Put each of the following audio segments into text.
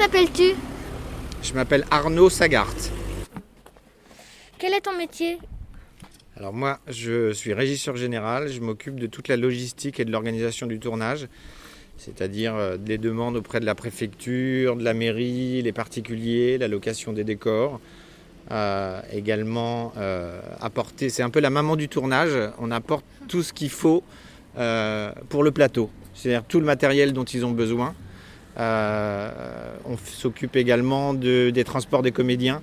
t'appelles-tu? Je m'appelle Arnaud Sagart. Quel est ton métier? Alors moi, je suis régisseur général, je m'occupe de toute la logistique et de l'organisation du tournage, c'est-à-dire des demandes auprès de la préfecture, de la mairie, les particuliers, la location des décors. Également apporter, c'est un peu la maman du tournage, on apporte tout ce qu'il faut pour le plateau, c'est-à-dire tout le matériel dont ils ont besoin. On s'occupe également des transports des comédiens,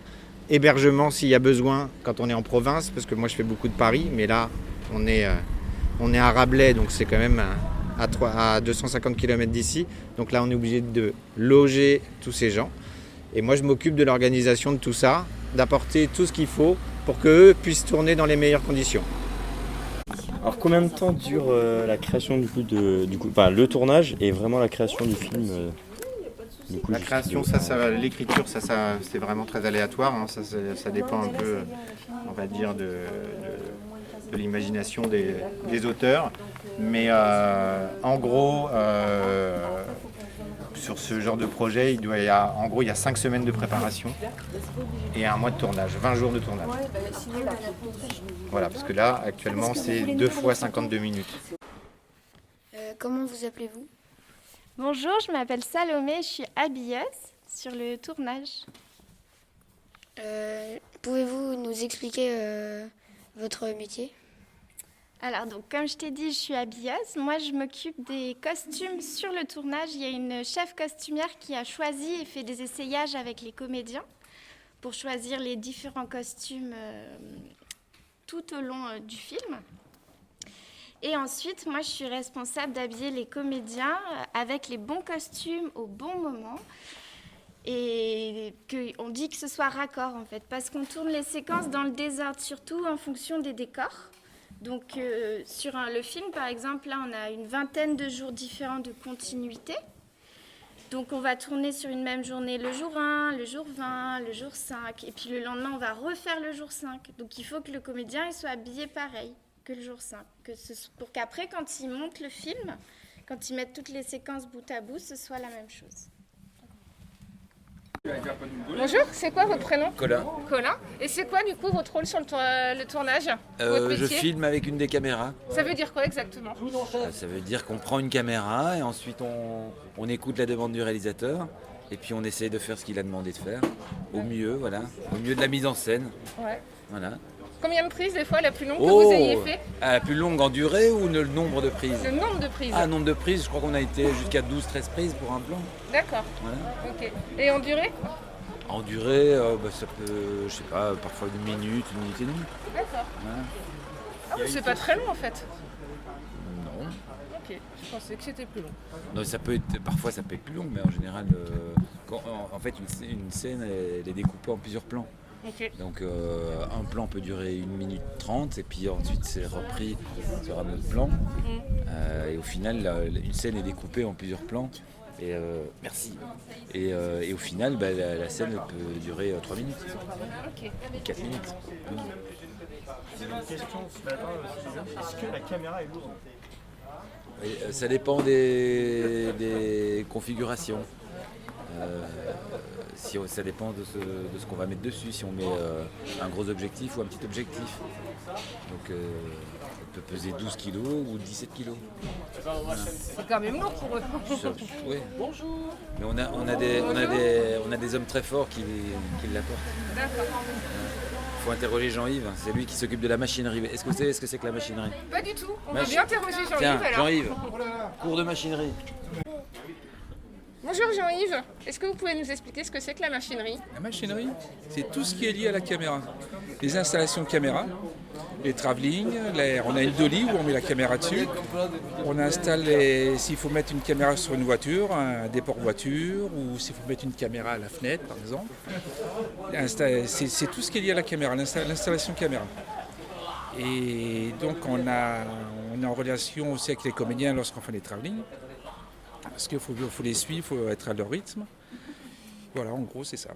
hébergement s'il y a besoin quand on est en province, parce que moi je fais beaucoup de Paris, mais là on est à Rabelais, donc c'est quand même à 250 km d'ici, donc là on est obligé de loger tous ces gens. Et moi je m'occupe de l'organisation de tout ça, d'apporter tout ce qu'il faut pour qu'eux puissent tourner dans les meilleures conditions. Alors combien de temps dure la création le tournage et vraiment la création du film La création, l'écriture, c'est vraiment très aléatoire, hein. Ça dépend un peu, on va dire, de l'imagination des auteurs. Mais en gros, sur ce genre de projet, il y a 5 semaines de préparation et 1 mois de tournage, 20 jours de tournage. Voilà, parce que là, actuellement, c'est 2 fois 52 minutes. Comment vous appelez-vous? Bonjour, je m'appelle Salomé, je suis habilleuse sur le tournage. Pouvez-vous nous expliquer votre métier? Alors, donc, comme je t'ai dit, je suis habilleuse. Moi, je m'occupe des costumes sur le tournage. Il y a une chef costumière qui a choisi et fait des essayages avec les comédiens pour choisir les différents costumes tout au long du film. Et ensuite, moi, je suis responsable d'habiller les comédiens avec les bons costumes au bon moment. Et on dit que ce soit raccord, en fait, parce qu'on tourne les séquences dans le désordre, surtout en fonction des décors. Donc, sur le film, par exemple, là, on a une vingtaine de jours différents de continuité. Donc, on va tourner sur une même journée le jour 1, le jour 20, le jour 5. Et puis, le lendemain, on va refaire le jour 5. Donc, il faut que le comédien il soit habillé pareil que le jour 5. Pour qu'après, quand ils montent le film, quand ils mettent toutes les séquences bout à bout, ce soit la même chose. Bonjour, c'est quoi votre prénom? Colin. Colin. Et c'est quoi du coup votre rôle sur le tournage? Votre métier? Je filme avec une des caméras. Ça veut dire quoi exactement? Ça veut dire qu'on prend une caméra et ensuite on écoute la demande du réalisateur et puis on essaie de faire ce qu'il a demandé de faire au mieux, voilà, au mieux de la mise en scène. Ouais. Voilà. Combien de prises des fois la plus longue que vous ayez fait? La plus longue en durée ou le nombre de prises? Le nombre de prises. Ah, nombre de prises, je crois qu'on a été jusqu'à 12-13 prises pour un plan. D'accord. Voilà. Ok. Et en durée? En durée, ça peut, je sais pas, parfois 1 minute et demie. D'accord. Voilà. Ah, c'est pas très long en fait. Non. Ok, je pensais que c'était plus long. Non, parfois ça peut être plus long, mais en général, en fait, une scène, elle est découpée en plusieurs plans. Okay. Donc un plan peut durer 1 minute 30 et puis ensuite c'est repris sur un autre plan. Et au final, une scène est découpée en plusieurs plans. Et merci. Et au final, la scène peut durer 3 minutes. Okay. 4 minutes. J'ai une question ce matin, est-ce que la caméra est lourde? Ça dépend des configurations. Ça dépend de ce qu'on va mettre dessus, si on met un gros objectif ou un petit objectif. Donc ça peut peser 12 kg ou 17 kg. Voilà. C'est quand même lourd pour eux. Oui. Bonjour. Mais on a des hommes très forts qui l'apportent. D'accord. Il faut interroger Jean-Yves, c'est lui qui s'occupe de la machinerie. Est-ce que vous savez ce que c'est que la machinerie? Pas du tout. On va bien interroger Jean-Yves. Tiens, alors. Jean-Yves, cours de machinerie. Bonjour Jean-Yves, est-ce que vous pouvez nous expliquer ce que c'est que la machinerie? La machinerie, c'est tout ce qui est lié à la caméra. Les installations de caméra, les travelling, on a une dolly où on met la caméra dessus. On installe s'il faut mettre une caméra sur une voiture, un déport voiture, ou s'il faut mettre une caméra à la fenêtre par exemple. C'est tout ce qui est lié à la caméra, l'installation caméra. Et donc on est en relation aussi avec les comédiens lorsqu'on fait les travelling. Parce qu'il faut les suivre, il faut être à leur rythme. Voilà, en gros, c'est ça.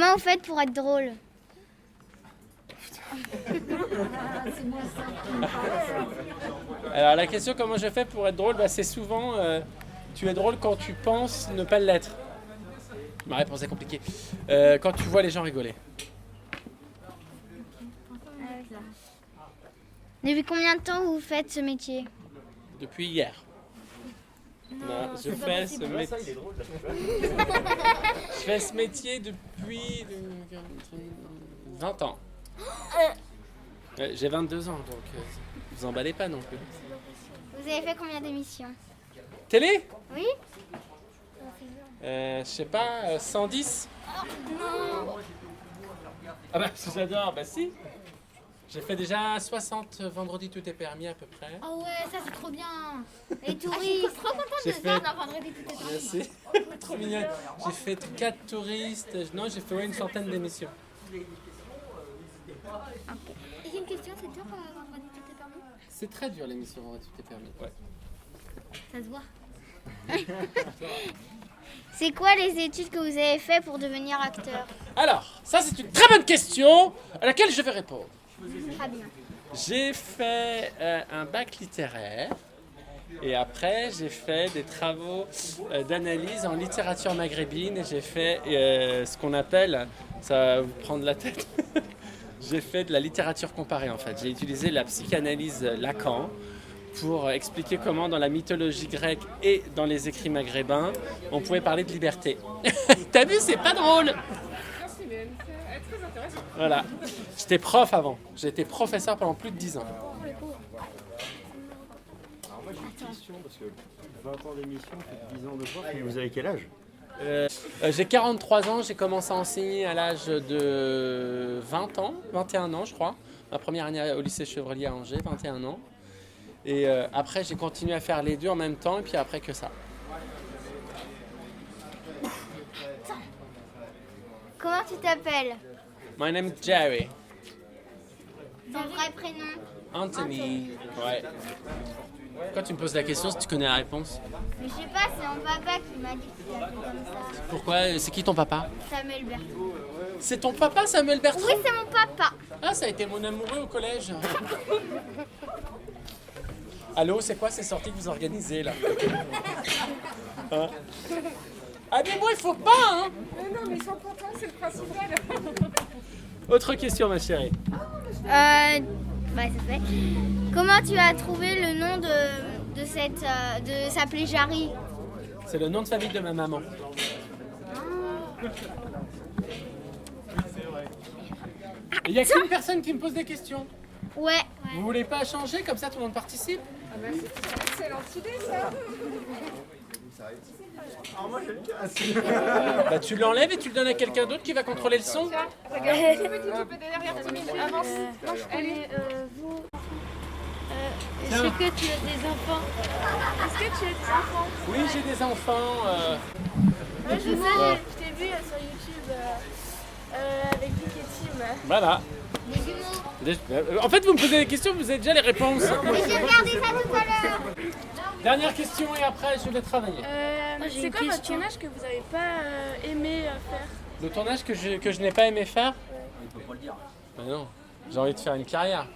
Comment vous faites pour être drôle? Alors la question comment je fais pour être drôle, c'est souvent tu es drôle quand tu penses ne pas l'être. Ma réponse est compliquée. Quand tu vois les gens rigoler. Depuis combien de temps vous faites ce métier? Depuis hier. Non, je fais ce métier. Je fais ce métier depuis 20 ans. J'ai 22 ans, donc vous emballez pas non plus. Vous avez fait combien d'émissions? Télé? Oui? Je sais pas, 110? Non. Ah bah j'adore, bah si. J'ai fait déjà 60 vendredis tout est permis à peu près. Oh ouais, ça c'est trop bien. Les touristes. Je suis trop contente de J'ai faire fait- un vendredi tout est permis. Merci. Trop mignon. J'ai fait 4 touristes. Non, j'ai fait une centaine d'émissions. Et j'ai une question, c'est dur vendredi tout est permis? C'est très dur l'émission vendredi tout est permis. Ouais. Ça se voit. C'est quoi les études que vous avez fait pour devenir acteur? Alors, ça c'est une très bonne question à laquelle je vais répondre. Très bien. J'ai fait un bac littéraire et après j'ai fait des travaux d'analyse en littérature maghrébine et j'ai fait ce qu'on appelle, ça va vous prendre la tête, j'ai fait de la littérature comparée en fait. J'ai utilisé la psychanalyse Lacan pour expliquer comment dans la mythologie grecque et dans les écrits maghrébins on pouvait parler de liberté. T'as vu, c'est pas drôle. Merci, mais c'est très intéressant. Voilà. J'étais prof avant. J'ai été professeur pendant plus de 10 ans. Alors moi j'ai une question parce que 20 ans d'émission, 10 ans de prof, mais vous avez quel âge? J'ai 43 ans, j'ai commencé à enseigner à l'âge de 20 ans, 21 ans je crois. Ma première année au lycée Chevrelier à Angers, 21 ans. Et après j'ai continué à faire les deux en même temps et puis après que ça. Comment tu t'appelles? My name is Jerry. Ton vrai prénom? Anthony. Ouais. Pourquoi tu me poses la question si tu connais la réponse? Mais je sais pas, c'est mon papa qui m'a dit que tu t'appelais comme ça. Pourquoi? C'est qui ton papa? Samuel Bertrand. C'est ton papa Samuel Bertrand? Oui, c'est mon papa. Ah, ça a été mon amoureux au collège. Allô, c'est quoi ces sorties que vous organisez là? Hein? Ah mais moi il faut pas hein! Mais non, mais ils sont contents, c'est le principal. Autre question ma chérie. Ça fait. Comment tu as trouvé le nom de s'appeler Jarry? C'est le nom de famille de ma maman. Il n'y a qu'une personne qui me pose des questions. Ouais. Vous voulez pas changer comme ça tout le monde participe? Ah bah c'est une excellente idée ça. Bah tu l'enlèves et tu le donnes à quelqu'un d'autre qui va contrôler le son. Tiens, regarde, tu peux derrière timide, avance. Allez. Est-ce que tu as des enfants? Est-ce que tu as des enfants? Oui j'ai des enfants. Moi je sais, je t'ai vu sur YouTube avec Vic et Tim. Voilà. Des jumeaux. En fait vous me posez des questions, vous avez déjà les réponses. Mais j'ai regardé ça tout à l'heure. Dernière question et après je vais travailler. C'est quoi votre tournage que vous n'avez pas aimé faire? Le tournage que je n'ai pas aimé faire? On peut pas le dire. Non, j'ai envie de faire une carrière.